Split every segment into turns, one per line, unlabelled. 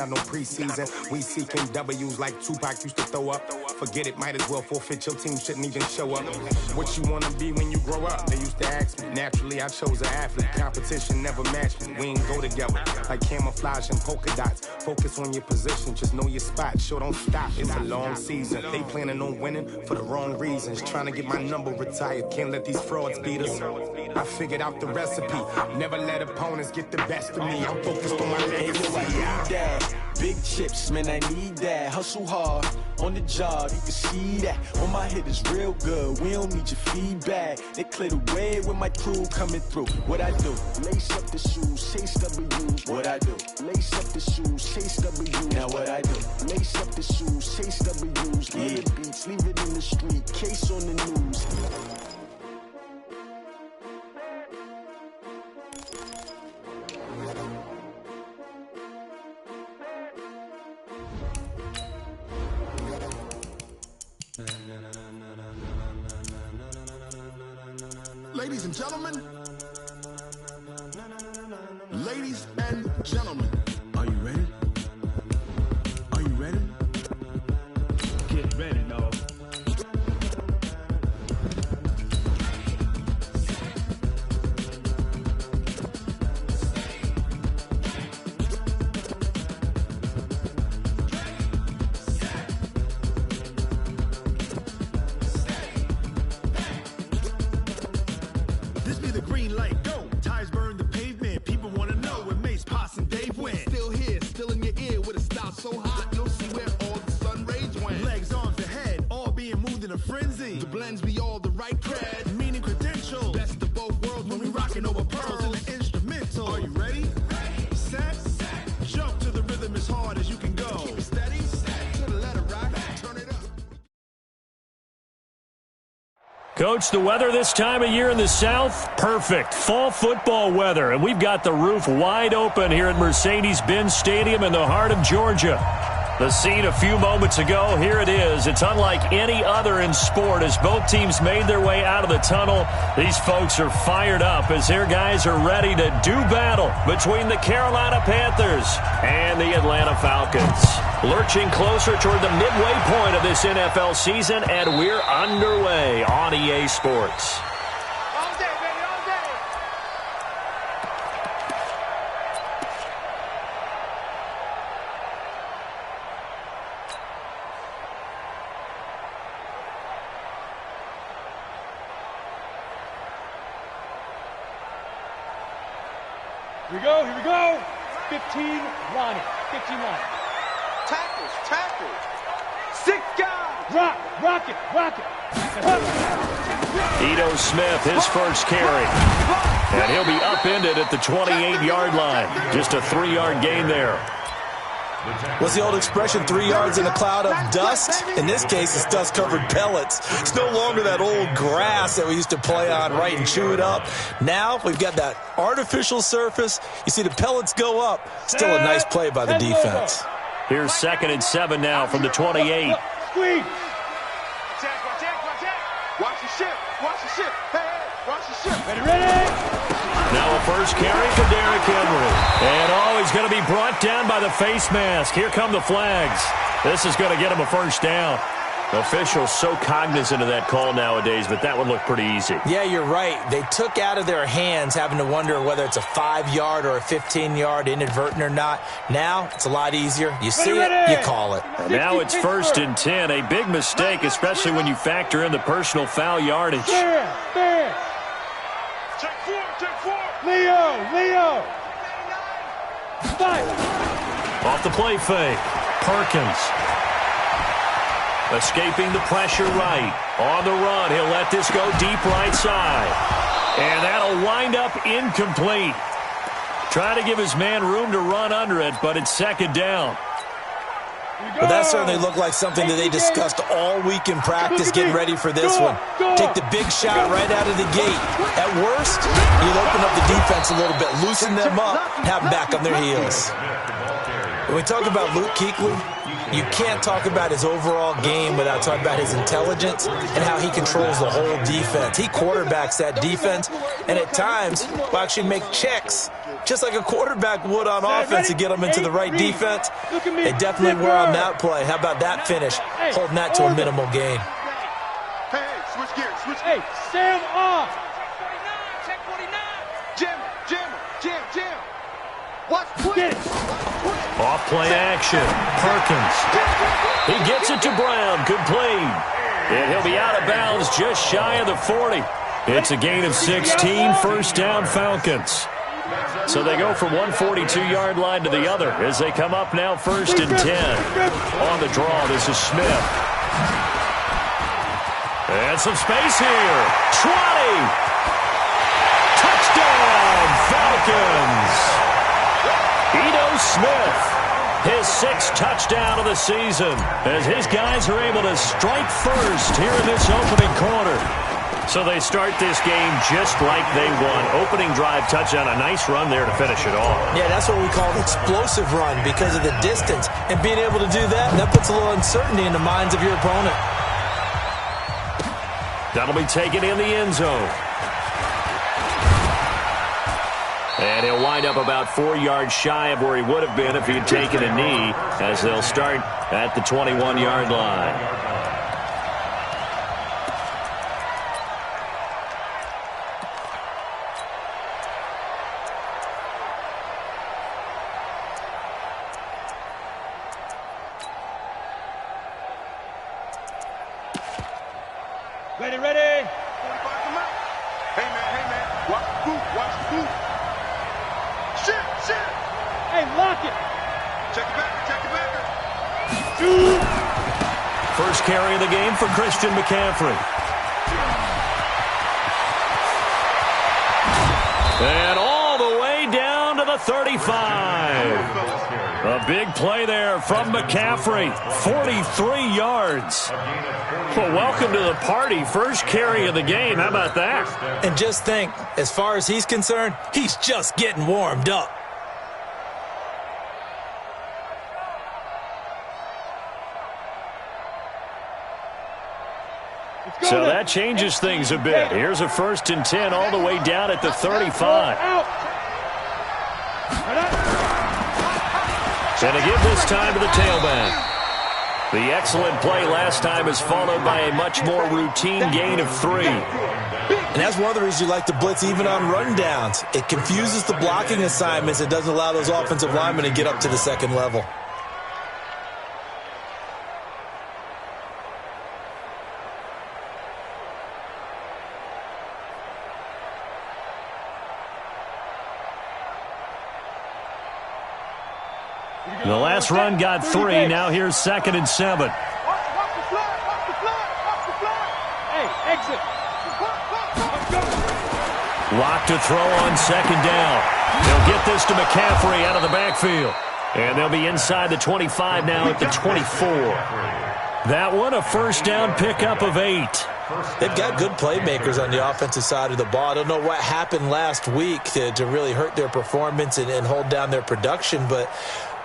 No preseason, we seeking W's like Tupac used to throw up. Forget it, might as well forfeit. Your team shouldn't even show up. What you wanna be when you grow up? They used to ask me. Naturally, I chose an athlete. Competition never matched me. We ain't go together like camouflage and polka dots. Focus on your position, just know your spot. Sure, don't stop. It's a long season. They planning on winning for the wrong reasons. Trying to get my number retired. Can't let these frauds beat us. I figured out the recipe. Never let opponents get the best of me. I'm focused on my legacy.
Big chips, man, I need that. Hustle hard on the job, you can see that. On my head is real good, we don't need your feedback. They clear the way with my crew coming through. What I do? Lace up the shoes, chase W's. What I do? Lace up the shoes, chase W's. Now what I do? Lace up the shoes, chase W's. Leave the beats, leave it in the street, case on the news.
Ladies and gentlemen, ladies and gentlemen, are you ready? Are you ready? Get ready, dog.
Coach, the weather this time of year in the South, perfect. Fall football weather, and we've got the roof wide open here at Mercedes-Benz Stadium in the heart of Georgia. The scene a few moments ago, here it is. It's unlike any other in sport as both teams made their way out of the tunnel. These folks are fired up as their guys are ready to do battle between the Carolina Panthers and the Atlanta Falcons. Lurching closer toward the midway point of this NFL season, and we're underway on EA Sports.
All day, baby, all day.
Here we go. 15 line. 15 line.
Tackles. 6 guys.
Rock it.
Ito Smith, his first carry. And he'll be upended at the 28-yard line. Just a 3-yard gain there.
What's the old expression, 3 yards in a cloud of dust? In this case, it's dust-covered pellets. It's no longer that old grass that we used to play on, right, and chew it up. Now we've got that artificial surface. You see the pellets go up. Still a nice play by the defense.
Here's 2nd and 7 now from the 28.
Squeeze.
Watch the ship. Hey, watch the ship.
Ready.
Now a first carry for Derrick Henry. And he's going to be brought down by the face mask. Here come the flags. This is going to get him a first down. Officials so cognizant of that call nowadays, but that one looked pretty easy.
Yeah, you're right. They took out of their hands having to wonder whether it's a 5-yard or a 15-yard, inadvertent or not. Now it's a lot easier. You see it, you call it.
And now it's 1st and 10. A big mistake, especially when you factor in the personal foul yardage.
There.
Check four.
Leo. 5.
Off the play fake. Perkins. Escaping the pressure right. On the run, he'll let this go deep right side. And that'll wind up incomplete. Trying to give his man room to run under it, but it's 2nd down.
Well, that certainly looked like something that they discussed all week in practice, getting ready for this one. Take the big shot right out of the gate. At worst, you'll open up the defense a little bit, loosen them up, have them back on their heels.
When we talk about Luke Kuechly, you can't talk about his overall game without talking about his intelligence and how he controls the whole defense. He quarterbacks that defense, and at times will actually make checks, just like a quarterback would on offense, to get them into the right defense. They definitely were on that play. How about that finish? Holding that to a minimal gain.
Hey, switch gears, switch
Hey, Sam off.
Check 49. Jam. Watch
Get
play.
it.
Off play action. Perkins. He gets it to Brown. Complete. And he'll be out of bounds just shy of the 40. It's a gain of 16. First down, Falcons. So they go from one 42-yard line to the other as they come up now 1st and 10. On the draw, this is Smith. And some space here. 20. Touchdown, Falcons. Ito Smith, his 6th touchdown of the season, as his guys are able to strike first here in this opening quarter. So they start this game just like they won. Opening drive touchdown, a nice run there to finish it off.
Yeah, that's what we call an explosive run because of the distance. And being able to do that puts a little uncertainty in the minds of your opponent.
That'll be taken in the end zone. And he'll wind up about 4 yards shy of where he would have been if he had taken a knee, as they'll start at the 21-yard line.
Ready.
45 come out. Hey, man. Watch the boot. Shit.
Hey, lock it.
Check it back.
First carry of the game for Christian McCaffrey. And all the way down to the 35. A big play there from McCaffrey. 43 yards. Well, welcome to the party. First carry of the game. How about that?
And just think, as far as he's concerned, he's just getting warmed up.
So that changes things a bit. Here's a 1st and 10 all the way down at the 35. And a give this time to the tailback. The excellent play last time is followed by a much more routine gain of 3.
And that's one of the reasons you like to blitz even on rundowns. It confuses the blocking assignments. It doesn't allow those offensive linemen to get up to the second level.
The last run got 3. Now here's 2nd and 7.
Watch the flag.
Hey, exit.
Lock to throw on 2nd down. They'll get this to McCaffrey out of the backfield. And they'll be inside the 25 now at the 24. That one, a first down pickup of 8.
They've got good playmakers on the offensive side of the ball. I don't know what happened last week to really hurt their performance and hold down their production, but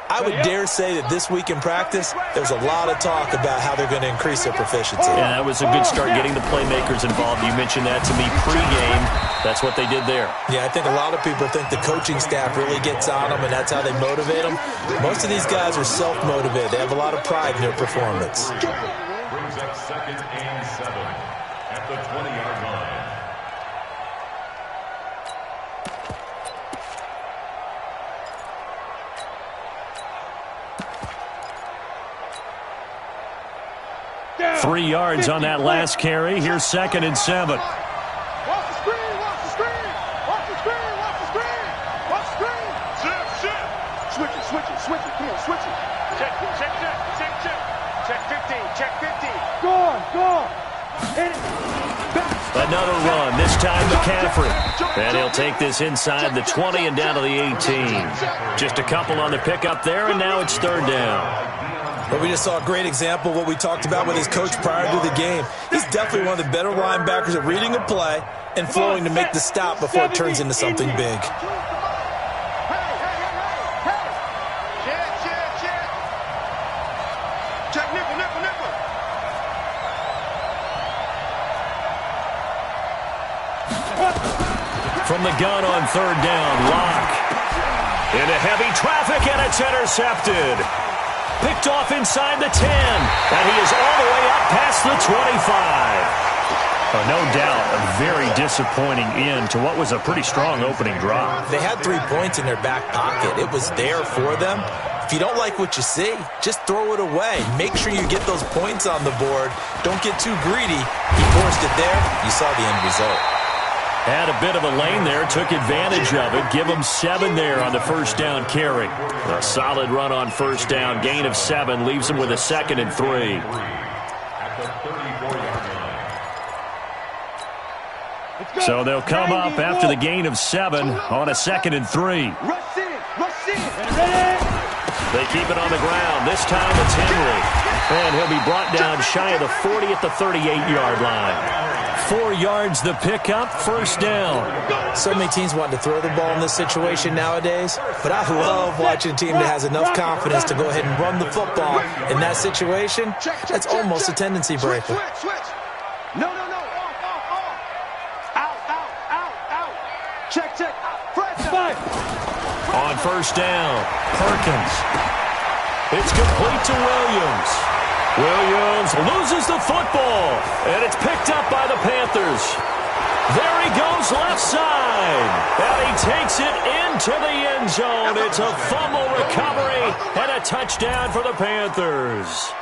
I would dare say that this week in practice, there's a lot of talk about how they're going to increase their proficiency.
Yeah, that was a good start getting the playmakers involved. You mentioned that to me pregame. That's what they did there.
Yeah, I think a lot of people think the coaching staff really gets on them, and that's how they motivate them. Most of these guys are self-motivated. They have a lot of pride in their performance.
Brings up 2nd and 7 at the 20-yard line.
Down.
3 yards on that last carry. Here's 2nd and 7.
Watch the screen. Switch it. Come on, switch it. Check 15.
Go on. Hit it.
Another run, this time McCaffrey. And he'll take this inside the 20 and down to the 18. Just a couple on the pickup there, and now it's 3rd down.
But we just saw a great example of what we talked about with his coach prior to the game. He's definitely one of the better linebackers at reading a play and flowing to make the stop before it turns into something big.
Check nickel, nickel, nickel.
From the gun on third down, Locke. Into heavy traffic, and it's intercepted. Picked off inside the 10, and he is all the way up past the 25. No doubt, a very disappointing end to what was a pretty strong opening drive.
They had 3 points in their back pocket. It was there for them. If you don't like what you see, just throw it away. Make sure you get those points on the board. Don't get too greedy. He forced it there. You saw the end result.
Had a bit of a lane there, took advantage of it. Give him 7 there on the first down carry. A solid run on first down. Gain of 7 leaves him with a 2nd and 3. So they'll come up after the gain of 7 on a 2nd and 3.
Rush in, rush in. Ready?
They keep it on the ground. This time it's Henry. And he'll be brought down shy of the 40 at the 38-yard line. 4 yards the pickup, first down.
So many teams want to throw the ball in this situation nowadays, but I love watching a team that has enough confidence to go ahead and run the football. In that situation, that's almost a tendency breaker.
Switch. No. Off. Out. Check. Fresh.
5.
On first down, Perkins. It's complete to Williams. Williams loses the football, and it's picked up by the Panthers. There he goes left side, and he takes it into the end zone. It's a fumble recovery and a touchdown for the Panthers.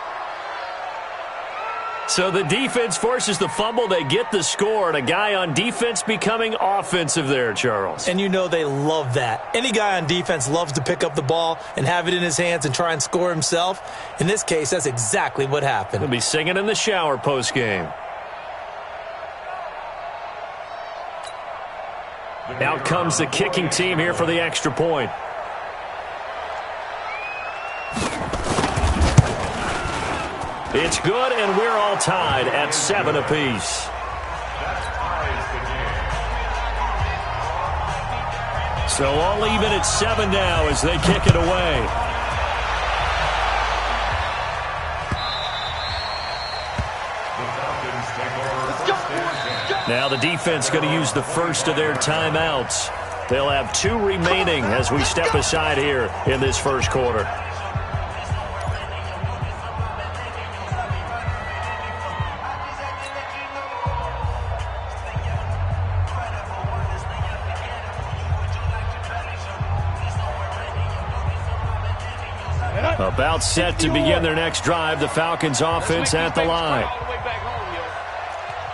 So the defense forces the fumble. They get the score, and a guy on defense becoming offensive there, Charles.
And you know they love that. Any guy on defense loves to pick up the ball and have it in his hands and try and score himself. In this case, that's exactly what happened.
He'll be singing in the shower post-game. Out comes the kicking team here for the extra point. It's good, and we're all tied at 7 apiece. So all even at 7 now as they kick it away. Now the defense going to use the first of their timeouts. They'll have 2 remaining as we step aside here in this first quarter. About set to begin their next drive. The Falcons offense at the line.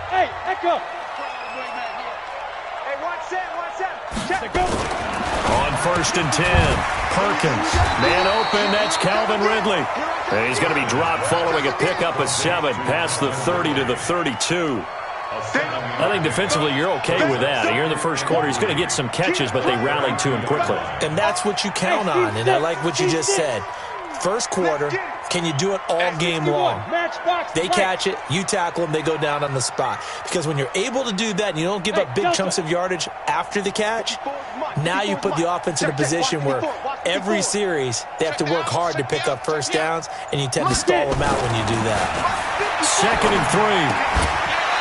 Hey, Echo.
Hey, watch that. Check.
On first and 10, Perkins. Man open, that's Calvin Ridley. And he's going to be dropped following a pickup of 7 past the 30 to the 32. I think defensively you're okay with that. Here in the first quarter, he's going to get some catches, but they rallied to him quickly.
And that's what you count on, and I like what you just said. First quarter, can you do it all game long? They catch it, you tackle them, they go down on the spot. Because when you're able to do that and you don't give up big chunks of yardage after the catch, now you put the offense in a position where every series they have to work hard to pick up first downs, and you tend to stall them out when you do that.
2nd and 3.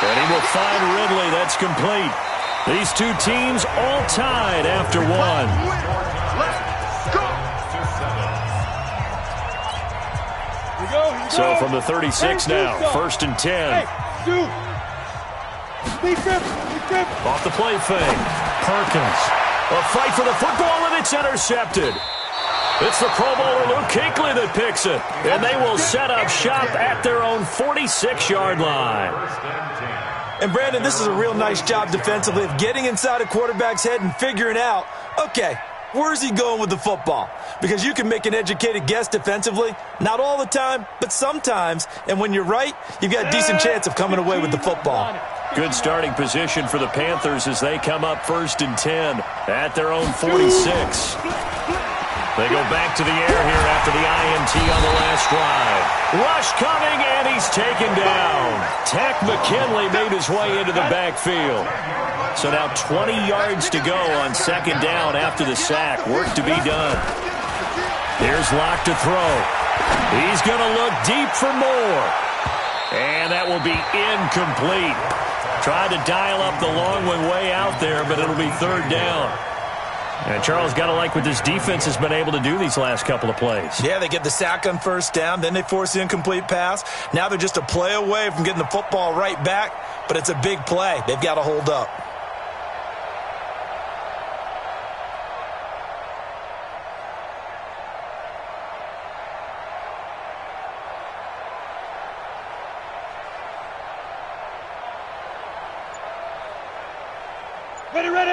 And he will find Ridley. That's complete. These 2 teams all tied after 1. So from the 36 now, 1st and 10. Off the play fake. Perkins. A fight for the football, and it's intercepted. It's the Pro Bowler Luke Kuechly that picks it. And they will set up shop at their own 46-yard line.
And Brandon, this is a real nice job defensively of getting inside a quarterback's head and figuring out, okay, where's he going with the football? Because you can make an educated guess defensively. Not all the time, but sometimes. And when you're right, you've got a decent chance of coming away with the football.
Good starting position for the Panthers as they come up 1st and 10 at their own 46. They go back to the air here after the INT on the last drive. Rush coming, and he's taken down. Tack McKinley made his way into the backfield. So now 20 yards to go on 2nd down after the sack. Work to be done. Here's Locke to throw. He's going to look deep for more. And that will be incomplete. Tried to dial up the long one way out there, but it'll be third down. And Charles, got to like what this defense has been able to do these last couple of plays.
Yeah, they get the sack on first down, then they force the incomplete pass. Now they're just a play away from getting the football right back, but it's a big play. They've got to hold up.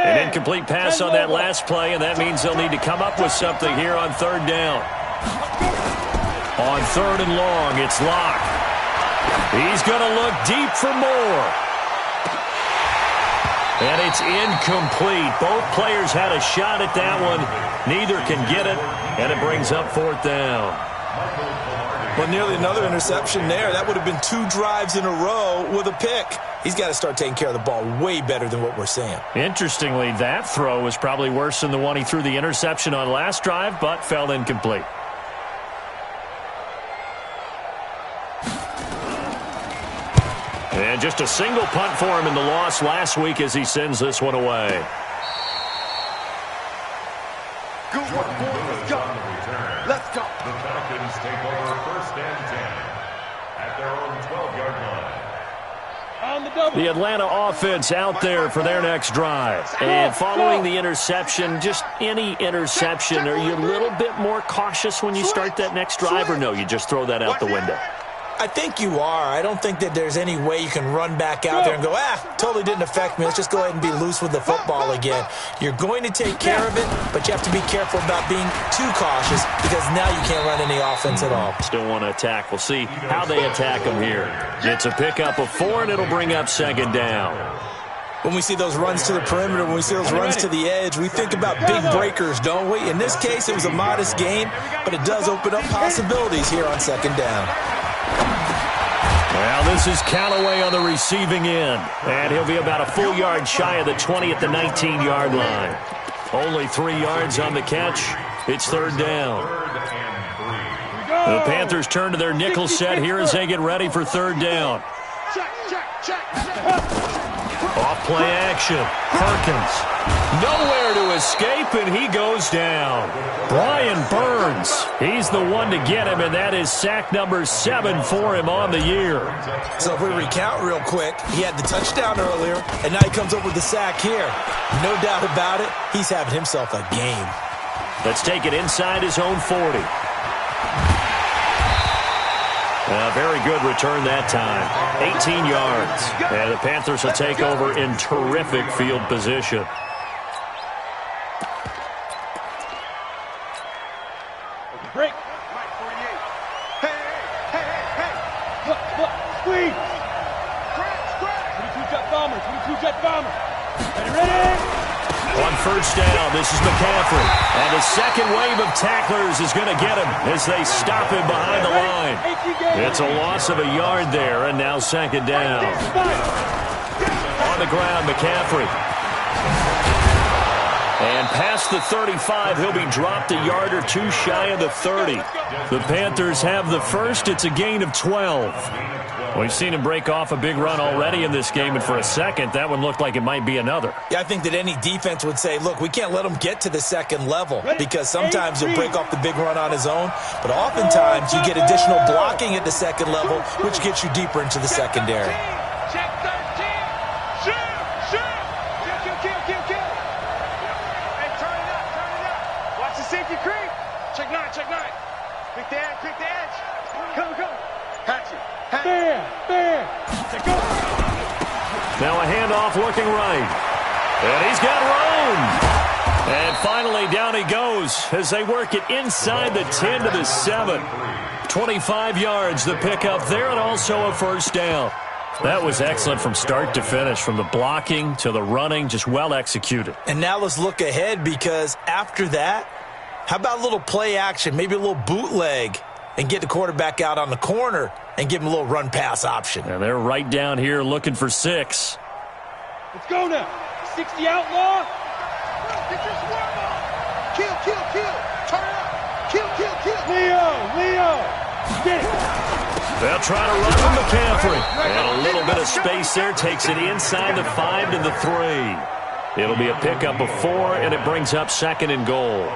An incomplete pass on that last play, and that means they'll need to come up with something here on third down. On third and long, it's Locke. He's going to look deep for more. And it's incomplete. Both players had a shot at that one. Neither can get it, and it brings up fourth down.
Well, nearly another interception there. That would have been 2 drives in a row with a pick. He's got to start taking care of the ball way better than what we're seeing.
Interestingly, that throw was probably worse than the one he threw the interception on last drive, but fell incomplete. And just a single punt for him in the loss last week as he sends this one away.
Good work, boys. Let's go. Let's go.
The Falcons take over first and 10 at their own 12-yard line.
The Atlanta offense out there for their next drive. And following the interception, just any interception, are you a little bit more cautious when you start that next drive, or no, you just throw that out the window?
I think you are. I don't think that there's any way you can run back out there and go, totally didn't affect me. Let's just go ahead and be loose with the football again. You're going to take care of it, but you have to be careful about being too cautious because now you can't run any offense at all.
Still want to attack. We'll see how they attack them here. It's a pickup of 4, and it'll bring up second down.
When we see those runs to the perimeter, when we see those runs to the edge, we think about big breakers, don't we? In this case, it was a modest gain, but it does open up possibilities here on second down.
Well, this is Callaway on the receiving end, and he'll be about a full yard shy of the 20 at the 19-yard line. Only 3 yards on the catch. It's third down. The Panthers turn to their nickel set here as they get ready for third down. Off play action. Perkins. Nowhere to escape, and he goes down. Brian Burns, he's the one to get him, and that is sack number 7 for him on the year.
So if we recount real quick, he had the touchdown earlier, and now he comes up with the sack here. No doubt about it, he's having himself a game.
Let's take it inside his own 40. A very good return that time. 18 yards. And the Panthers will take over in terrific field position.
Break. Hey. Look. Squeeze. 22 jet bomber. Ready?
On first down, this is McCaffrey. And the second wave of tacklers is going to get him as they stop him behind the line. It's a loss of a yard there, and now second down. On the ground, McCaffrey. And past the 35, he'll be dropped a yard or 2 shy of the 30. The Panthers have the first. It's a gain of 12. We've seen him break off a big run already in this game, and for a second, that one looked like it might be another.
Yeah, I think that any defense would say, look, we can't let him get to the second level because sometimes he'll break off the big run on his own, but oftentimes you get additional blocking at the second level, which gets you deeper into the secondary.
Check 13. Shoot. Kill. Hey, turn it up. Watch the safety creep. Check 9. Quick the edge. Come. Hatch it. There. Go.
Now a handoff looking right. And he's got room. And finally down he goes as they work it inside the 10 to the 7. 25 yards the pickup there, and also a first down. That was excellent from start to finish, from the blocking to the running, just well executed.
And now let's look ahead, because after that, how about a little play action, maybe a little bootleg, and get the quarterback out on the corner and give him a little run-pass option.
And they're right down here looking for 6.
Let's go now. 60 outlaw. Get your swarm on. Kill. Turn up. Kill.
Leo, get it.
They'll try to run with McCaffrey. And a little bit of space there. Takes it inside the 5 to the 3. It'll be a pickup of 4, and it brings up 2nd and goal.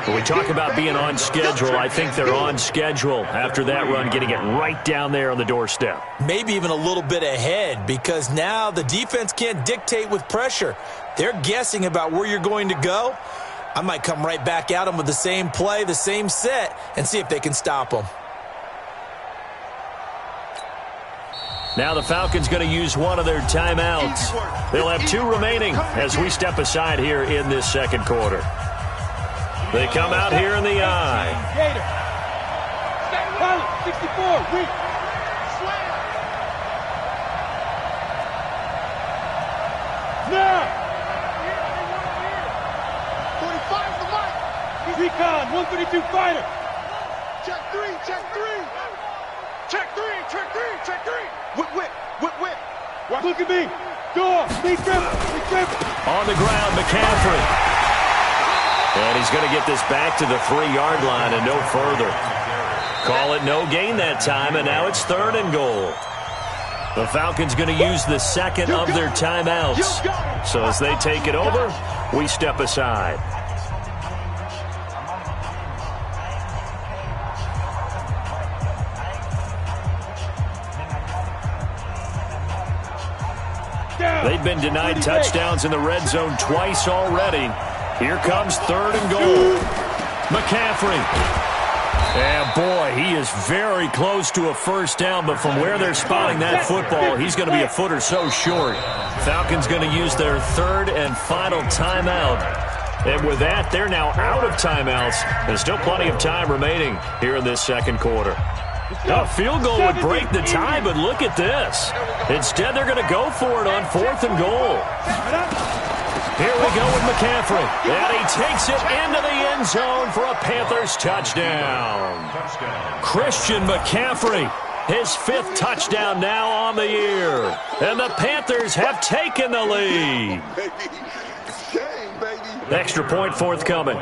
When we talk about being on schedule, I think they're on schedule after that run, getting it right down there on the doorstep.
Maybe even a little bit ahead, because now the defense can't dictate with pressure. They're guessing about where you're going to go. I might come right back at them with the same play, the same set, and see if they can stop them.
Now the Falcons going to use one of their timeouts. They'll have 2 remaining as we step aside here in this 2nd quarter. They come out here in the I.
64, weak. Now.
45 the mic.
Recon, 132 fighter.
Check 3, check 3. Check 3, check 3, check 3. Whip.
Look at me. Door, speed dribble.
On the ground, McCaffrey. And he's going to get this back to the 3-yard line and no further. Call it no gain that time, and now it's 3rd and goal. The Falcons going to use the 2nd of their timeouts. So as they take it over, we step aside. They've been denied touchdowns in the red zone twice already. Here comes 3rd and goal. McCaffrey. And boy, he is very close to a first down, but from where they're spotting that football, he's going to be a foot or so short. Falcons going to use their 3rd and final timeout. And with that, they're now out of timeouts. There's still plenty of time remaining here in this 2nd quarter. A field goal would break the tie, but look at this. Instead, they're going to go for it on 4th and goal. Here we go with McCaffrey. And he takes it into the end zone for a Panthers touchdown. Christian McCaffrey, his 5th touchdown now on the year. And the Panthers have taken the lead. Extra point forthcoming.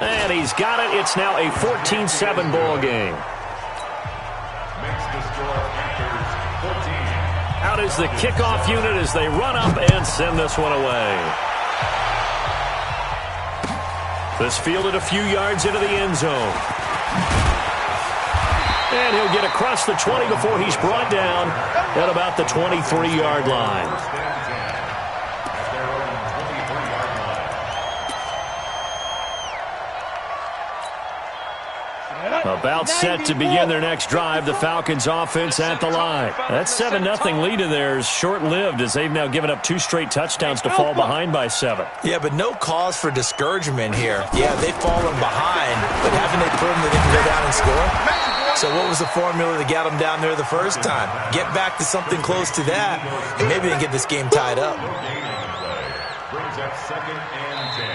And he's got it. It's now a 14-7 ball game. Out is the kickoff unit as they run up and send this one away. This fielded a few yards into the end zone. And he'll get across the 20 before he's brought down at about the 23-yard line. About set to begin their next drive. The Falcons offense at the line. That 7-0 lead of theirs short-lived as they've now given up 2 straight touchdowns to fall behind by 7.
Yeah, but no cause for discouragement here. Yeah, they've fallen behind, but haven't they proven that they can go down and score? So what was the formula that got them down there the first time? Get back to something close to that, and maybe they get this game tied up.
Brings up 2nd and 10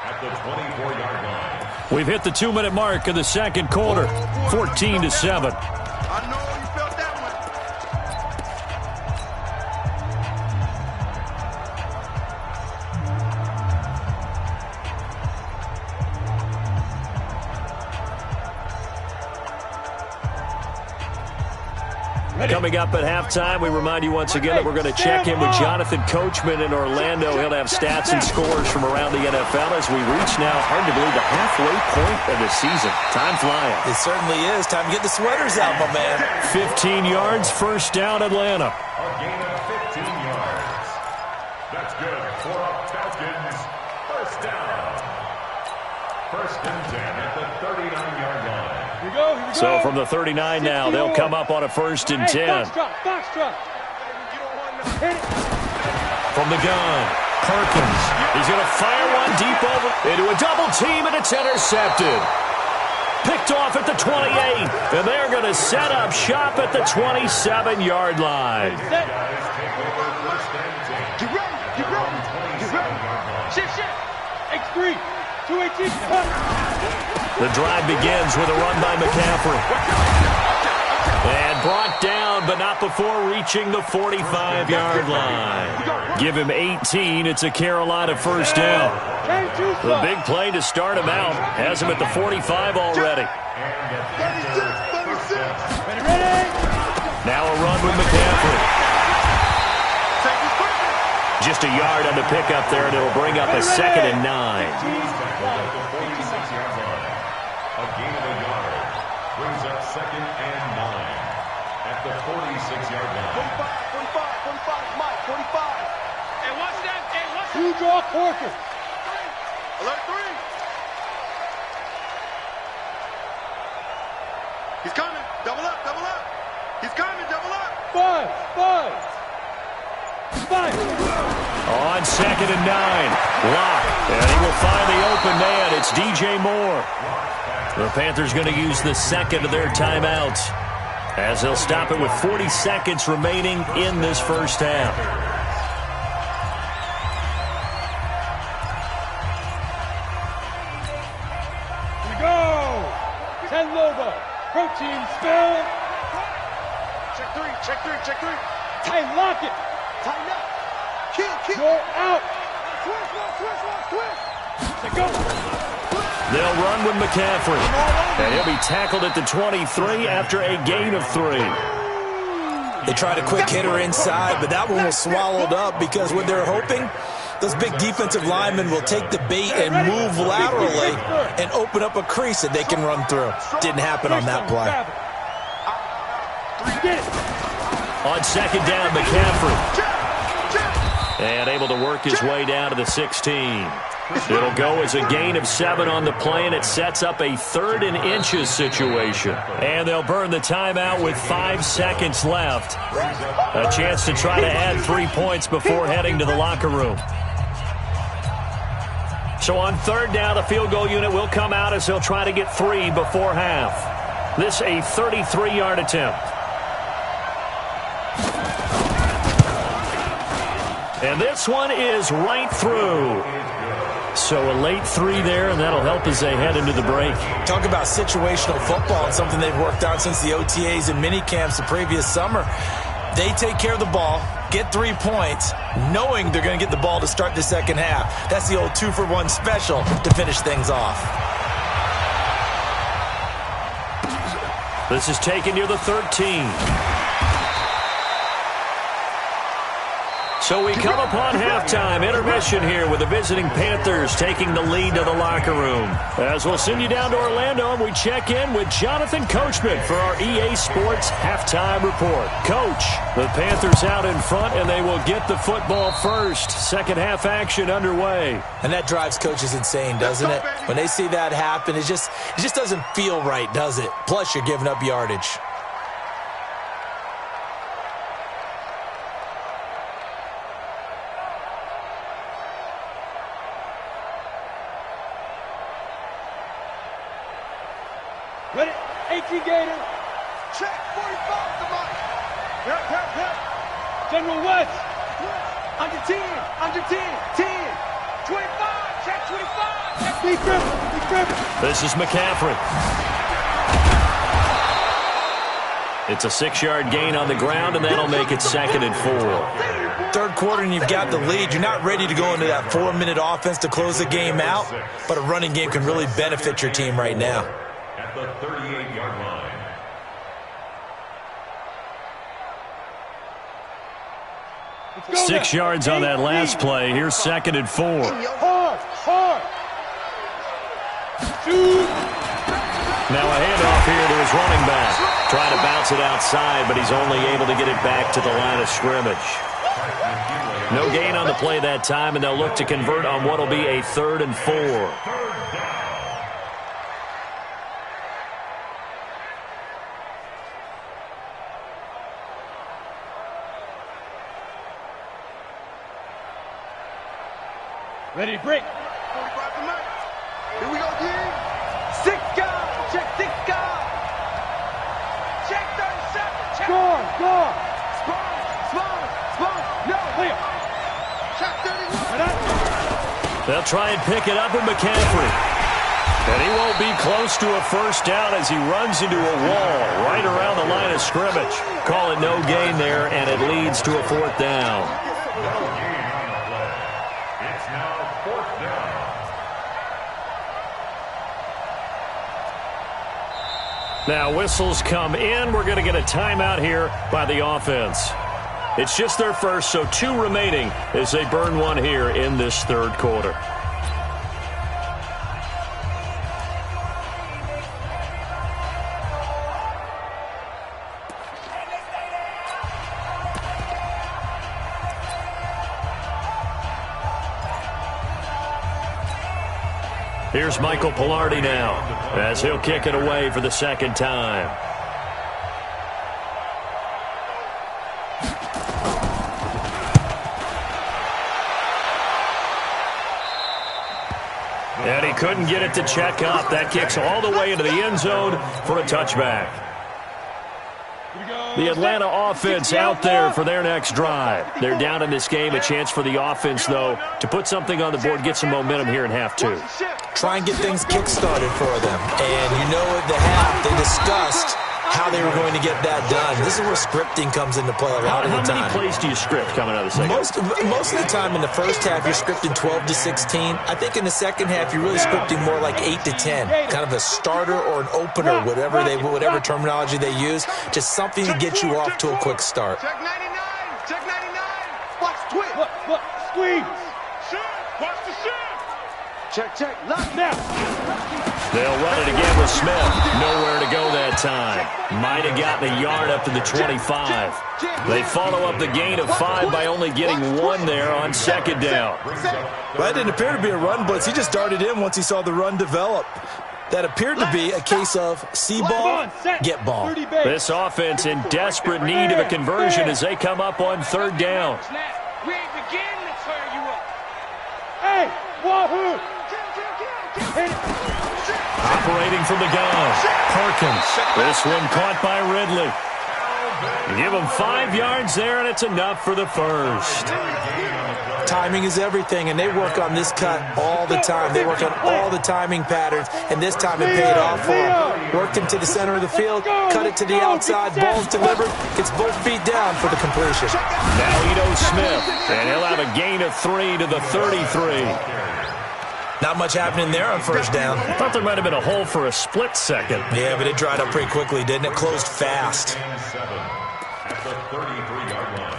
at the 24-yard line.
We've hit the 2-minute mark of the 2nd quarter, 14-7.
I know you felt that
Coming up at halftime, we remind you once again that we're going to check in with Jonathan Coachman in Orlando. He'll have stats and scores from around the NFL as we reach now, hard to believe, the halfway point of the season. Time flying.
It certainly is. Time to get the sweaters out, my man.
15 yards, first down, Atlanta.
A gain of 15 yards. That's good for a Falcons first down. 1st and 10 at the 39-yard line.
Here we go.
So from the 39 now, they'll come up on a 1st and 10.
Foxtrot.
From the gun, Perkins. He's going to fire one deep over into a double team, and it's intercepted. Picked off at the 28, and they're going to set up shop at the 27-yard line.
Get ready. Shit.
X3. 218.
The drive begins with a run by McCaffrey. And brought down, but not before reaching the 45-yard line. Give him 18. It's a Carolina first down. The big play to start him out has him at the 45 already. Now a run with McCaffrey. Just a yard on the pickup there, and it'll bring up a 2nd and 9.
A gain of a yard brings up 2nd and 9 at the 46-yard line.
45, Mike, 45. Hey, watch that. Hey, watch that. Two draw quarter. Alert 3. He's coming. Double up, double up. He's coming, double up. 5.
On 2nd and 9. Lock. And he will find the open man. It's DJ Moore. The Panthers going to use the second of their timeouts as they'll stop it with 40 seconds remaining in this first half.
Here we go. 10 Lobo. Protein spill. Check 3. Time, lock it. Tighten up. Kill. You're out. Twist. Go.
They'll run with McCaffrey. And he'll be tackled at the 23 after a gain of 3.
They tried a quick hitter inside, but that one was swallowed up because what they're hoping, those big defensive linemen will take the bait and move laterally and open up a crease that they can run through. Didn't happen on that play.
On 2nd down, McCaffrey. And able to work his way down to the 16. It'll go as a gain of 7 on the play, and it sets up a 3rd and inches situation. And they'll burn the timeout with 5 seconds left. A chance to try to add 3 points before heading to the locker room. So on 3rd down, the field goal unit will come out as they'll try to get 3 before half. This a 33-yard attempt. And this one is right through. So a late 3 there, and that'll help as they head into the break.
Talk about situational football and something they've worked on since the OTAs and mini camps the previous summer. They take care of the ball, get 3 points, knowing they're going to get the ball to start the second half. That's the old 2-for-1 special to finish things off.
This is taken near the 13. So we come upon halftime intermission here with the visiting Panthers taking the lead to the locker room. As we'll send you down to Orlando and we check in with Jonathan Coachman for our EA Sports halftime report. Coach, the Panthers out in front and they will get the football first. Second half action underway.
And that drives coaches insane, doesn't it? When they see that happen, it just doesn't feel right, does it? Plus you're giving up yardage.
Ready? 18 Gator. Check 45 to Mike. Yep. General West. Under 10. 10. 25. Check 25. Check Be Griffin.
This is McCaffrey. It's a 6-yard gain on the ground, and that'll make it 2nd and 4.
Third quarter and you've got the lead. You're not ready to go into that 4-minute offense to close the game out, but a running game can really benefit your team right now.
At the 38-yard line.
6 yards on that last play. Here's 2nd and 4.
Hard. Shoot.
Now a handoff here to his running back. Trying to bounce it outside, but he's only able to get it back to the line of scrimmage. No gain on the play that time, and they'll look to convert on what will be a 3rd and 4.
Ready to break. 45 to Mike. Here we go again. 6 guys. Check 6 guys. Check 37. Check. Score. Spawn. No. Clear. Check 31.
They'll try and pick it up with McCaffrey. And he won't be close to a first down as he runs into a wall right around the line of scrimmage. Call it no gain there, and it leads to a fourth down.
No gain on the play. It's now fourth down.
Now whistles come in. We're going to get a timeout here by the offense. It's just their first, so 2 remaining as they burn one here in this third quarter. Here's Michael Pilardi now as he'll kick it away for the second time. And he couldn't get it to check up. That kicks all the way into the end zone for a touchback. The Atlanta offense out there for their next drive. They're down in this game. A chance for the offense, though, to put something on the board, get some momentum here in half 2.
Try and get things kick-started for them. And you know at the half, they discussed how they were going to get that done. This is where scripting comes into play a lot of the time.
How many plays do you script coming out of the second?
Most of the time in the first half, you're scripting 12 to 16. I think in the second half, you're really scripting more like 8 to 10. Kind of a starter or an opener, whatever terminology they use. Just something to get you off to a quick start.
Check 99. Check 99. Watch twist. Look. Squeeze. Shoot. Watch the shoot. Check. Lock now.
They'll run it again with Smith. Nowhere to go that time. Might have gotten a yard up to the 25. They follow up the gain of 5 by only getting 1 there on second down.
Well, that didn't appear to be a run blitz. He just darted in once he saw the run develop. That appeared to be a case of see ball, get ball.
This offense in desperate need of a conversion as they come up on third down.
We ain't beginning to tear you up. Hey, wahoo!
Operating from the gun, Perkins. This one caught by Ridley. Give him 5 yards there, and it's enough for the first.
Timing is everything, and they work on this cut all the time. They work on all the timing patterns, and this time it paid off for them. Worked him to the center of the field, cut it to the outside, ball's delivered, gets both feet down for the completion.
Now Ito Smith, and he'll have a gain of 3 to the 33.
Not much happening there on first down.
I thought there might have been a hole for a split second.
Yeah, but it dried up pretty quickly, didn't it? Closed fast.
At the 33-yard line.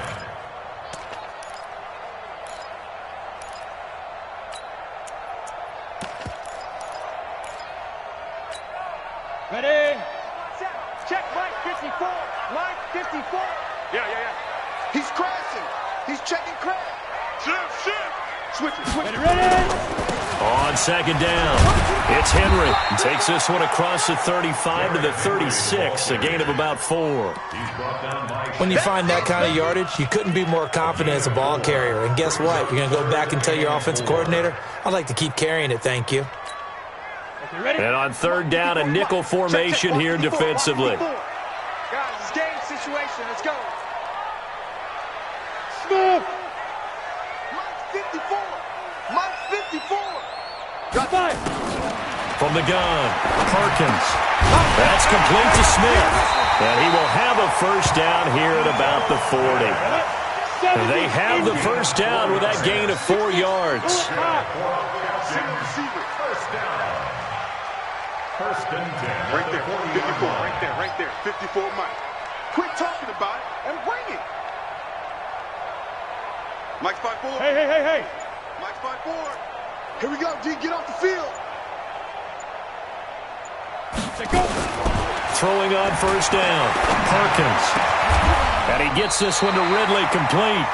Ready? Check Mike 54. Mike 54. Yeah. He's crashing. He's checking crash. Shift. Switch. Ready?
On second down, it's Henry. He takes this one across the 35 to the 36, a gain of about 4.
When you find that kind of yardage, you couldn't be more confident as a ball carrier. And guess what? You're going to go back and tell your offensive coordinator, I'd like to keep carrying it, thank you.
And on third down, a nickel formation here defensively.
Guys, it's game situation. Let's go. Smith. Mike 54. Mike 54. Got 5.
From the gun, Perkins. That's complete to Smith. And he will have a first down here at about the 40. They have the first down with that gain of 4 yards.
First and 10.
Right there, 54, right there, 54 Mike. Quit talking about it and bring it. Mike's 5-4.
Hey.
Mike's 5-4. Here we go, D, get off the field.
Go.
Throwing on first down, Perkins. And he gets this one to Ridley complete.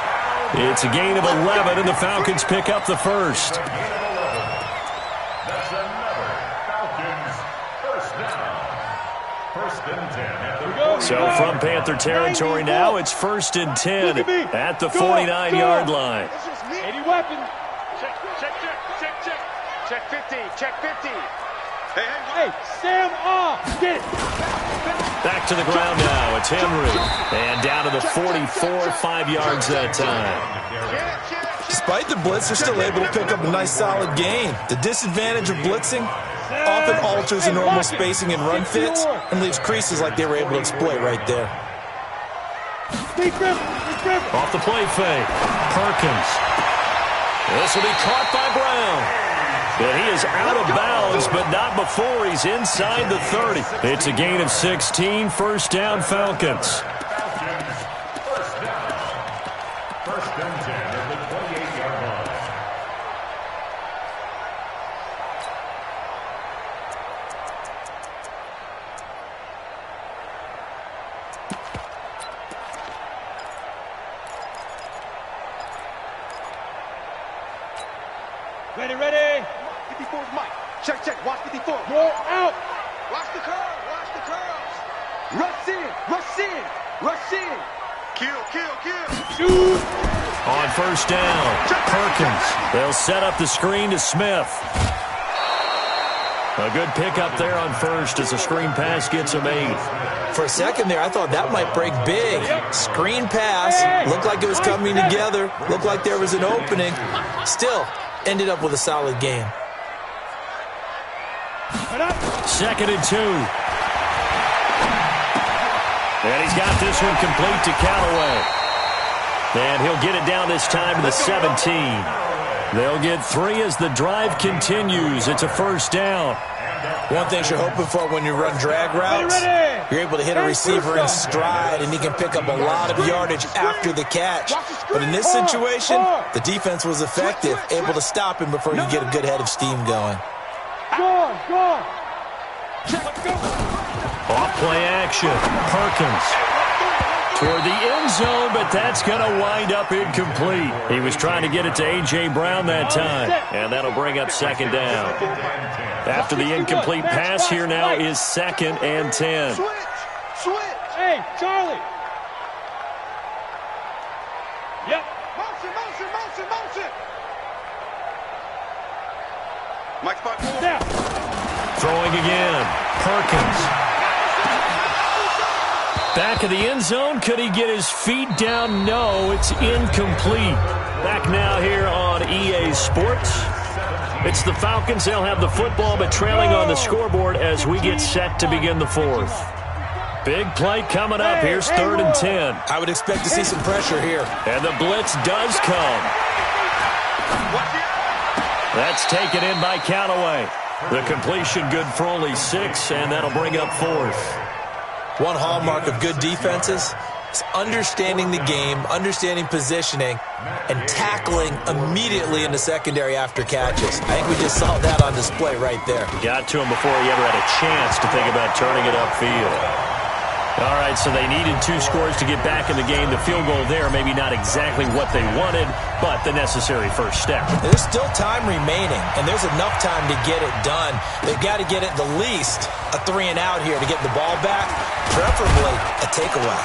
It's a gain of 11, and the Falcons pick up the first.
That's another Falcons first down. First and 10.
So from Panther territory now, it's first and 10 at the 49-yard line.
80 weapon. Check 50. Check 50. Hey, Sam off. Get it.
Back to the ground now. It's Henry. And down to the 44, 5 yards that time.
Despite the blitz, they're still able to pick up a nice solid gain. The disadvantage of blitzing often alters the normal spacing and run fits and leaves creases like they were able to exploit right there.
Off the play fake. Perkins. This will be caught by Brown. And he is out of bounds, but not before he's inside the 30. It's a gain of 16, first down Falcons.
First and 10 at the 28-yard line.
Ready.
54's Mike. Check. Watch 54.
Roll out.
Watch the curls. Watch the curls. Rush in. Kill.
Shoot.
On first down, Perkins. They'll set up the screen to Smith. A good pickup there on first as the screen pass gets him 8.
For a second there, I thought that might break big. Screen pass. Looked like it was coming together. Looked like there was an opening. Still, ended up with a solid game.
2nd and 2. And he's got this one complete to Callaway. And he'll get it down this time to the 17. They'll get 3 as the drive continues. It's a first down.
One thing you're hoping for when you run drag routes, you're able to hit a receiver in stride, and he can pick up a lot of yardage after the catch. But in this situation, the defense was effective, able to stop him before you get a good head of steam going.
Go.
Off play action. Perkins toward the end zone, but that's going to wind up incomplete. He was trying to get it to A.J. Brown that time, and that'll bring up 2nd down. After the incomplete pass, here now is 2nd and 10.
Switch.
Hey, Charlie. Yep.
Motion. Mike spot.
Down.
Throwing again. Perkins. Back of the end zone. Could he get his feet down? No, it's incomplete. Back now here on EA Sports. It's the Falcons. They'll have the football, but trailing on the scoreboard as we get set to begin the 4th. Big play coming up. Here's 3rd and 10.
I would expect to see some pressure here.
And the blitz does come. That's taken in by Callaway. The completion good for only 6, and that'll bring up 4th.
One hallmark of good defenses is understanding the game, understanding positioning, and tackling immediately in the secondary after catches. I think we just saw that on display right there.
Got to him before he ever had a chance to think about turning it upfield. All right, so they needed 2 scores to get back in the game. The field goal there, maybe not exactly what they wanted, but the necessary first step.
There's still time remaining, and there's enough time to get it done. They've got to get at the least a 3-and-out here to get the ball back, preferably a takeaway.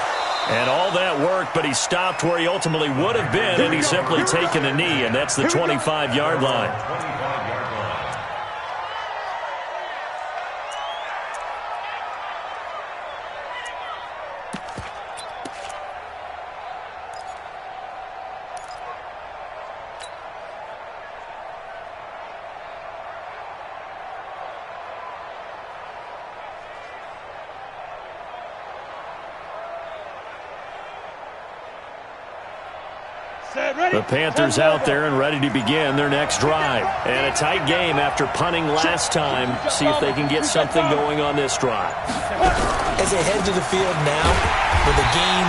And all that work, but he stopped where he ultimately would have been, and he's simply taken a knee, and that's the 25-yard line. The Panthers out there and ready to begin their next drive. And a tight game after punting last time. See if they can get something going on this drive.
As they head to the field now, with the game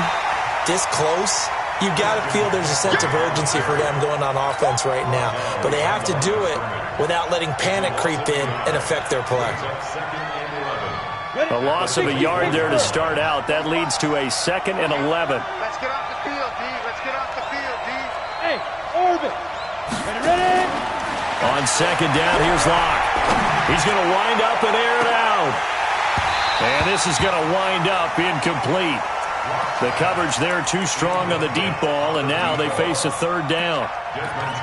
this close, you've got to feel there's a sense of urgency for them going on offense right now. But they have to do it without letting panic creep in and affect their play.
A loss of a yard there to start out. That leads to a 2nd and 11.
Let's get off the field, D. Let's get off the field, D.
Hey, Orbit. Ready?
On 2nd down, here's Locke. He's going to wind up and air it out. And this is going to wind up incomplete. The coverage there too strong on the deep ball, and now they face a 3rd down.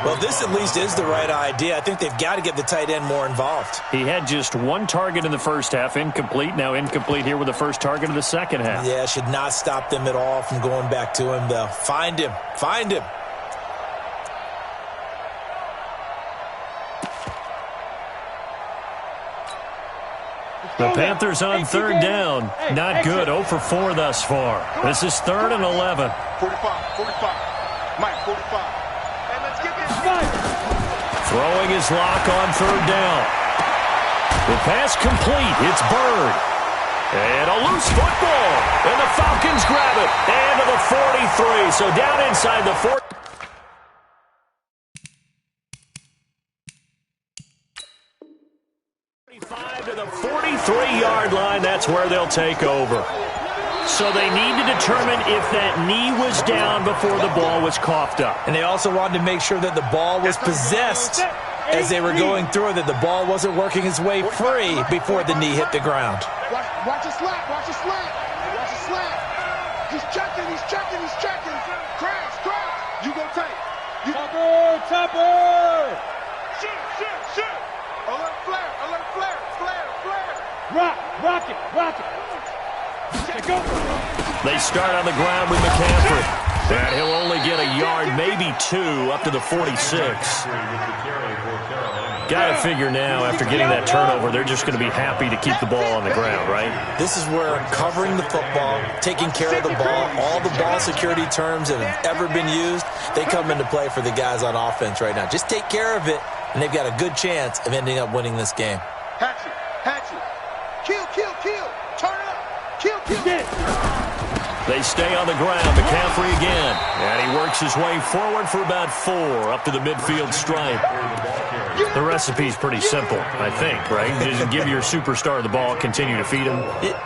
Well, this at least is the right idea. I think they've got to get the tight end more involved.
He had just 1 target in the first half, incomplete. Now incomplete here with the first target of the second half.
Yeah, should not stop them at all from going back to him, though. Find him.
The Panthers on third down. Not good. 0 for 4 thus far. This is 3rd and 11.
45. Mike, 45. Hey, let's get this.
Throwing his lock on third down. The pass complete. It's Bird. And a loose football. And the Falcons grab it. And to the 43. So down inside the 40. To the 43-yard line, that's where they'll take over. So they need to determine if that knee was down before the ball was coughed up.
And they also wanted to make sure that the ball was possessed as they were going through, that the ball wasn't working its way free before the knee hit the ground.
Watch the slap, watch the slap. Watch the slap. He's checking. Crash.
You go tight.
Topper.
Shoot. Alert flare.
Rock it. Go.
They start on the ground with McCaffrey. And he'll only get a yard, maybe 2, up to the 46. Got to figure now, after getting that turnover, they're just going to be happy to keep the ball on the ground, right?
This is where covering the football, taking care of the ball, all the ball security terms that have ever been used, they come into play for the guys on offense right now. Just take care of it, and they've got a good chance of ending up winning this game.
Hatchet. Kill. Turn it up. Kill.
They stay on the ground. McCaffrey again. And he works his way forward for about 4 up to the midfield stripe. The recipe's pretty simple, I think, right? Just give your superstar the ball, continue to feed him.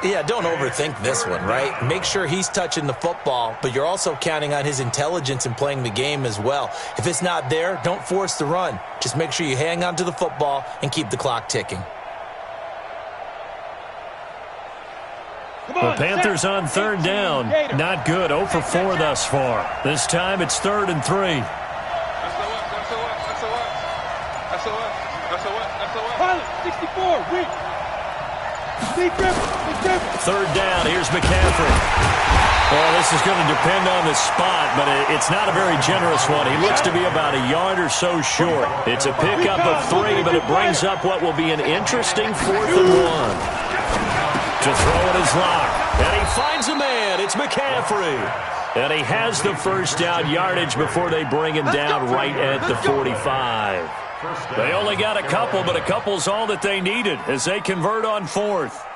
Yeah, don't overthink this one, right? Make sure he's touching the football, but you're also counting on his intelligence in playing the game as well. If it's not there, don't force the run. Just make sure you hang on to the football and keep the clock ticking.
The Panthers on third down. Not good. 0 for 4 thus far. This time it's 3rd and 3.
Pilot, 64, weak. Big grip.
Third down. Here's McCaffrey. Well, this is going to depend on the spot, but it's not a very generous one. He looks to be about a yard or so short. It's a pickup of 3, but it brings up what will be an interesting 4th and 1. To throw at his lock. And he finds a man. It's McCaffrey. And he has the first down yardage before they bring him down right at the 45. They only got a couple, but a couple's all that they needed as they convert on 4th.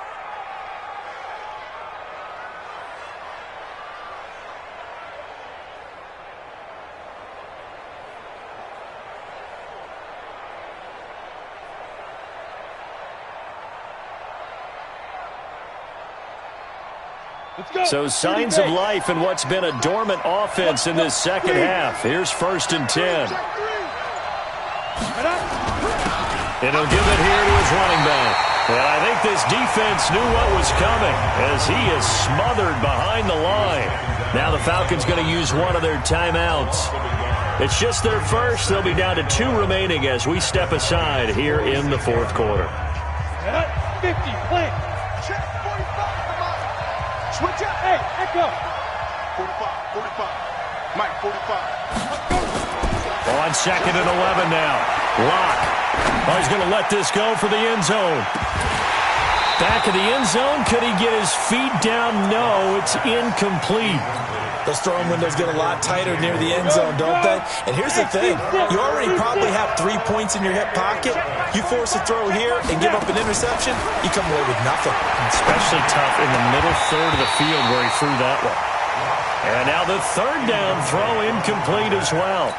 So signs of life in what's been a dormant offense in this second half. Here's 1st and 10. And he'll give it here to his running back. And I think this defense knew what was coming as he is smothered behind the line. Now the Falcons going to use one of their timeouts. It's just their first. They'll be down to 2 remaining as we step aside here in the 4th quarter.
50, play.
Switch up.
Hey, echo.
45. Mike, 45.
On 2nd and 11 now. Lock. Oh, he's going to let this go for the end zone. Back of the end zone. Could he get his feet down? No, it's incomplete.
Those throwing windows get a lot tighter near the end zone, don't they? And here's the thing. You already probably have 3 points in your hip pocket. You force a throw here and give up an interception, you come away with nothing.
Especially tough in the middle third of the field where he threw that one. And now the 3rd down throw incomplete as well.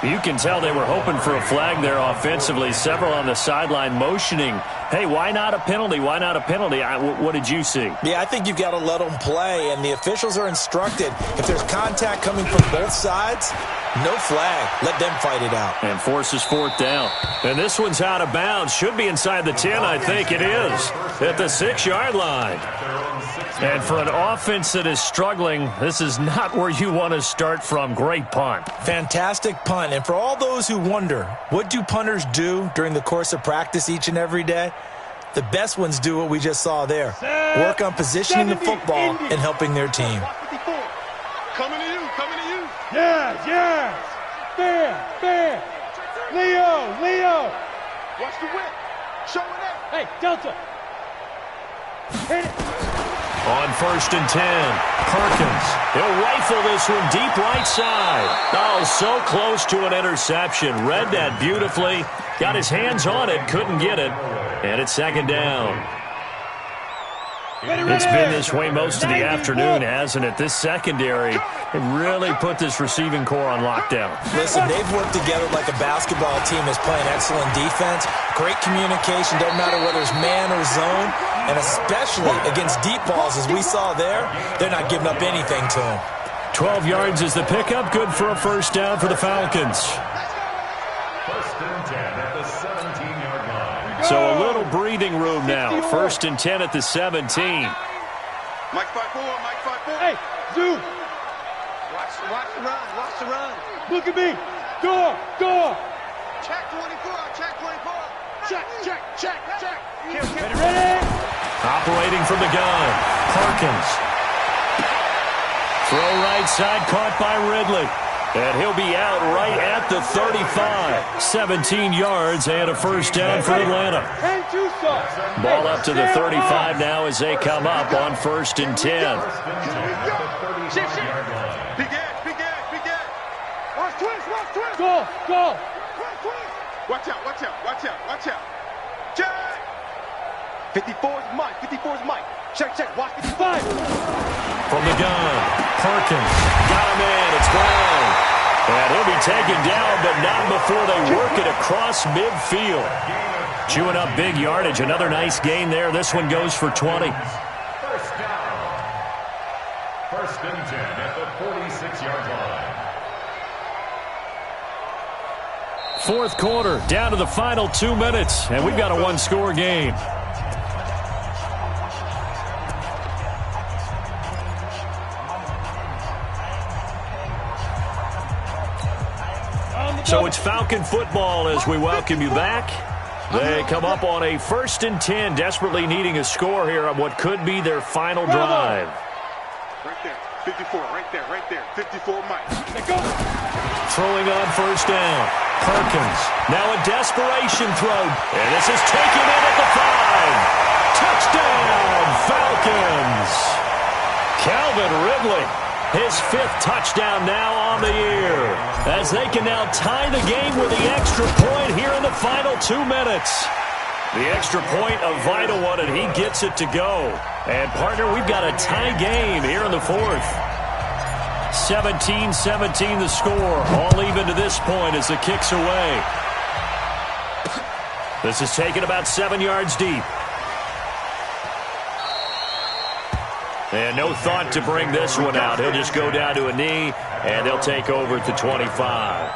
You can tell they were hoping for a flag there offensively. Several on the sideline motioning, hey, why not a penalty? Why not a penalty? What did you see?
Yeah, I think you've got to let them play, and the officials are instructed. If there's contact coming from both sides, no flag. Let them fight it out.
And forces 4th down. And this one's out of bounds. Should be inside the 10, I think it is. At the 6-yard line. And for an offense that is struggling, this is not where you want to start from. Great punt.
Fantastic punt. And for all those who wonder, what do punters do during the course of practice each and every day? The best ones do what we just saw there. Work on positioning the football and helping their team.
Coming to you.
Yes. Fair. Leo.
Watch the whip. Show it up.
Hey, Delta.
On 1st and 10, Perkins. He'll rifle this one deep right side. Oh, so close to an interception. Read that beautifully. Got his hands on it, couldn't get it. And it's 2nd down. It's been this way most of the afternoon, hasn't it? This secondary really put this receiving core on lockdown.
Listen, they've worked together like a basketball team that's playing excellent defense. Great communication, doesn't matter whether it's man or zone. And especially against deep balls, as we saw there, they're not giving up anything to them.
12 yards is the pickup. Good for a 1st down for the Falcons.
1st and 10 at the 17-yard line.
So a little breathing room now. 1st and 10 at the 17.
Mike 5-4, Mike 5-4.
Hey, Zoo. Watch the run, watch the run. Look at me. Door.
Check 24, check 24.
Check. Ready.
Operating from the gun. Perkins. Throw right side, caught by Ridley. And he'll be out right at the 35. 17 yards and a 1st down for Atlanta. Ball up to the 35 now as they come up on 1st and 10.
Big edge.
Watch twist. Go.
Watch out. Check.
54 is Mike. Check. Watch 55.
From the gun, Perkins. Got him in. It's ground. And he'll be taken down, but not before they work it across midfield. Chewing up big yardage. Another nice gain there. This one goes for 20.
1st down. 1st and 10 at the 46-yard line.
4th quarter, down to the final 2 minutes, and we've got a 1-score game. So it's Falcon football as we welcome you back. They come up on a 1st and 10, desperately needing a score here on what could be their final drive.
Right there, 54, right there. 54, Mike.
Throwing on 1st down. Perkins. Now a desperation throw. And this is taken in at the 5. Touchdown, Falcons. Calvin Ridley. His 5th touchdown now on the year. As they can now tie the game with the extra point here in the final 2 minutes. The extra point, a vital one, and he gets it to go. And, partner, we've got a tie game here in the 4th. 17-17 the score. All even to this point as the kick's away. This is taken about 7 yards deep. And no thought to bring this one out. He'll just go down to a knee, and they'll take over at the 25.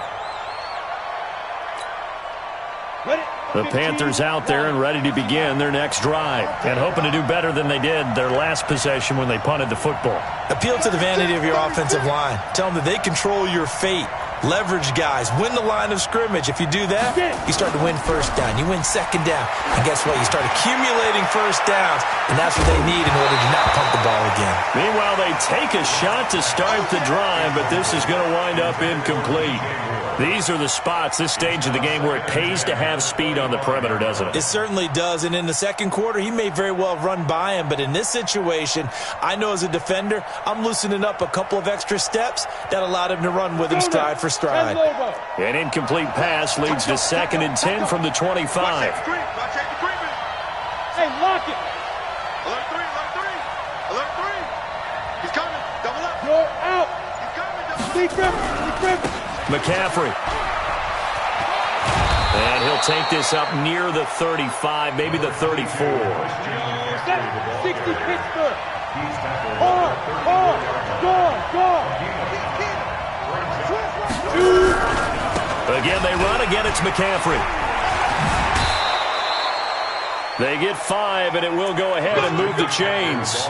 The Panthers out there and ready to begin their next drive and hoping to do better than they did their last possession when they punted the football.
Appeal to the vanity of your offensive line. Tell them that they control your fate. Leverage guys. Win the line of scrimmage. If you do that, you start to win 1st down. You win 2nd down. And guess what? You start accumulating 1st downs, and that's what they need in order to not pump the ball again.
Meanwhile, they take a shot to start the drive, but this is going to wind up incomplete. These are the spots, this stage of the game, where it pays to have speed on the perimeter, doesn't it?
It certainly does, and in the 2nd quarter, he may very well run by him, but in this situation, I know as a defender, I'm loosening up a couple of extra steps that allowed him to run with him stride for stride.
An incomplete pass leads to 2nd and 10 from the 25.
Hey, lock it.
Alert 3. He's coming. Double up.
You're out.
He's coming. Double up.
Decrypt.
McCaffrey. And he'll take this up near the 35, maybe the 34.
60 Pittsburgh.
Again, they run. Again, it's McCaffrey. They get 5, and it will go ahead and move the chains.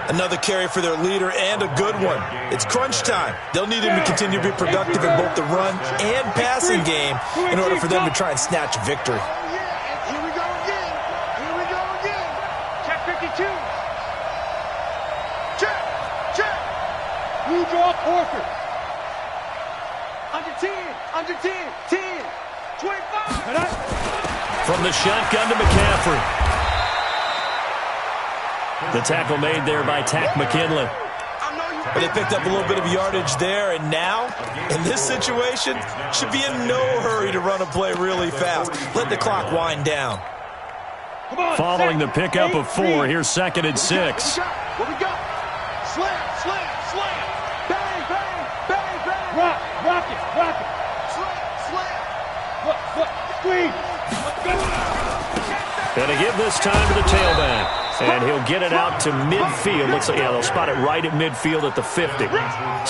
Another carry for their leader and a good one. It's crunch time. They'll need him to continue to be productive in both the run and passing game in order for them to try and snatch a victory.
Here we go again.
Check 52.
Check.
Blue draw Horford. Under 10. 25.
From the shotgun to McCaffrey. The tackle made there by Tack McKinley.
But they picked up a little bit of yardage there, and now, in this situation, should be in no hurry to run a play really fast. Let the clock wind down.
Following the pickup of 4, here's 2nd and 6.
What we got? Slam, slam, slam. Bang, bang, bang, bang. Rock it. Slam, slam. Squeeze.
Gonna give this time to the tailback. And he'll get it out to midfield. Looks like, they'll spot it right at midfield at the 50.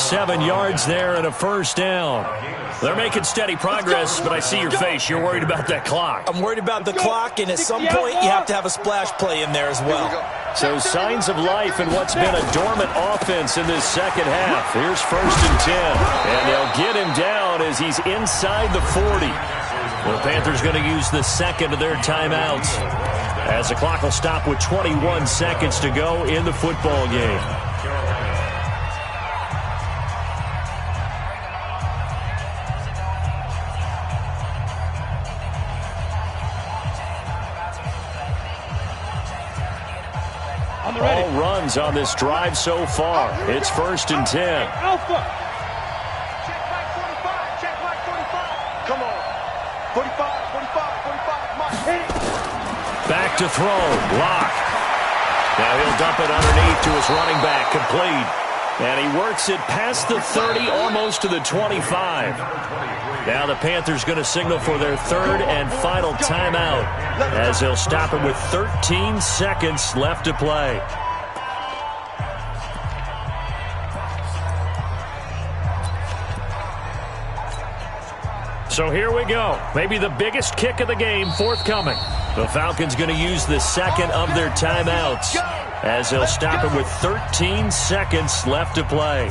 7 yards there and a first down. They're making steady progress, but I see your face. You're worried about that clock.
I'm worried about the clock, and at some point, you have to have a splash play in there as well.
So signs of life in what's been a dormant offense in this second half. Here's 1st and 10. And they'll get him down as he's inside the 40. The Panthers going to use the second of their timeouts, as the clock will stop with 21 seconds to go in the football game. All runs on this drive so far. It's 1st and 10.
Alpha. Check Mike 45. Come on. 45. Mike.
Back to throw. Lock. Now he'll dump it underneath to his running back. Complete. And he works it past the 30, almost to the 25. Now the Panthers going to signal for their 3rd and final timeout, as they'll stop it with 13 seconds left to play. So here we go. Maybe the biggest kick of the game forthcoming. The Falcons going to use the second of their timeouts, as they'll stop it with 13 seconds left to play.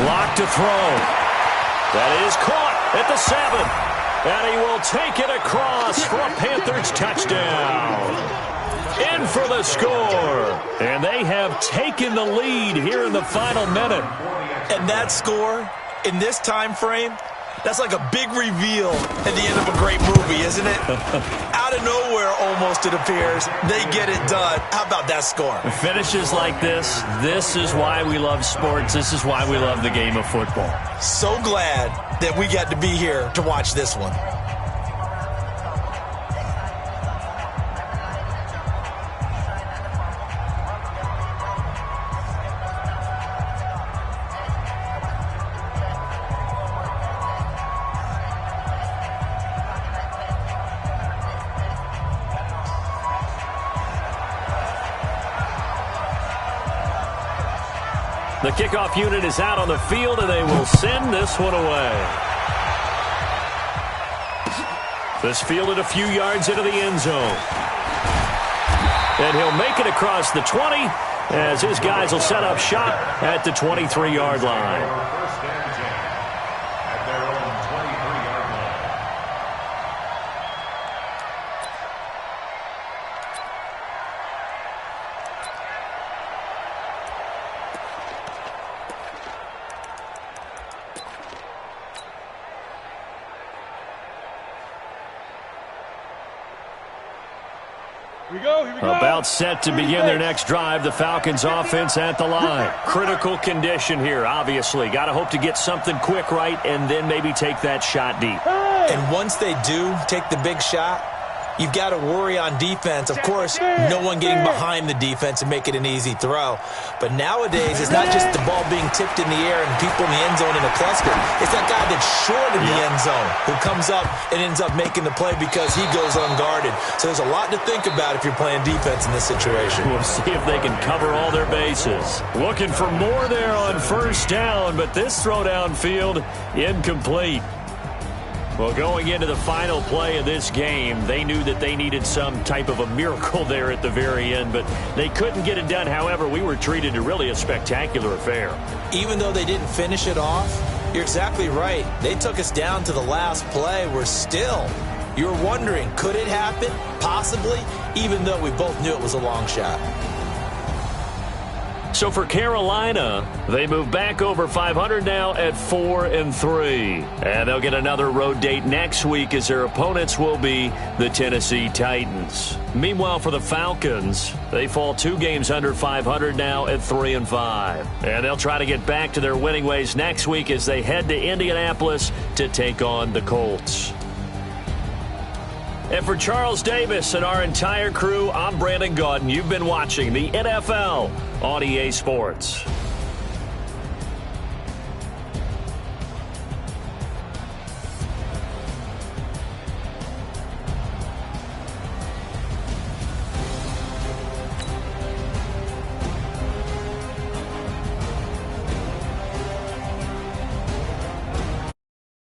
Lock to throw. That is caught at the 7. And he will take it across for a Panthers touchdown. In for the score. And they have taken the lead here in the final minute.
And that score, in this time frame, that's like a big reveal at the end of a great movie, isn't it? Out of nowhere, almost, it appears. They get it done. How about that score?
Finishes like this is why we love sports. This is why we love the game of football.
So glad that we got to be here to watch this one.
The kickoff unit is out on the field, and they will send this one away. This fielded a few yards into the end zone. And he'll make it across the 20, as his guys will set up shop at the 23-yard line. About set to begin their next drive, the Falcons offense at the line. Critical condition here, obviously. Got to hope to get something quick right and then maybe take that shot deep.
And once they do take the big shot, you've got to worry on defense. Of course, no one getting behind the defense and make it an easy throw. But nowadays, it's not just the ball being tipped in the air and people in the end zone in a cluster. It's that guy that's short in the end zone who comes up and ends up making the play because he goes unguarded. So there's a lot to think about if you're playing defense in this situation.
We'll see if they can cover all their bases. Looking for more there on 1st down, but this throw downfield incomplete. Well, going into the final play of this game, they knew that they needed some type of a miracle there at the very end, but they couldn't get it done. However, we were treated to really a spectacular affair.
Even though they didn't finish it off, you're exactly right. They took us down to the last play. We're still, you were wondering, could it happen? Possibly, even though we both knew it was a long shot.
So for Carolina, they move back over 500 now at 4-3. And they'll get another road date next week as their opponents will be the Tennessee Titans. Meanwhile, for the Falcons, they fall 2 games under 500 now at 3-5. And they'll try to get back to their winning ways next week as they head to Indianapolis to take on the Colts. And for Charles Davis and our entire crew, I'm Brandon Gaudin. You've been watching the NFL on EA Sports.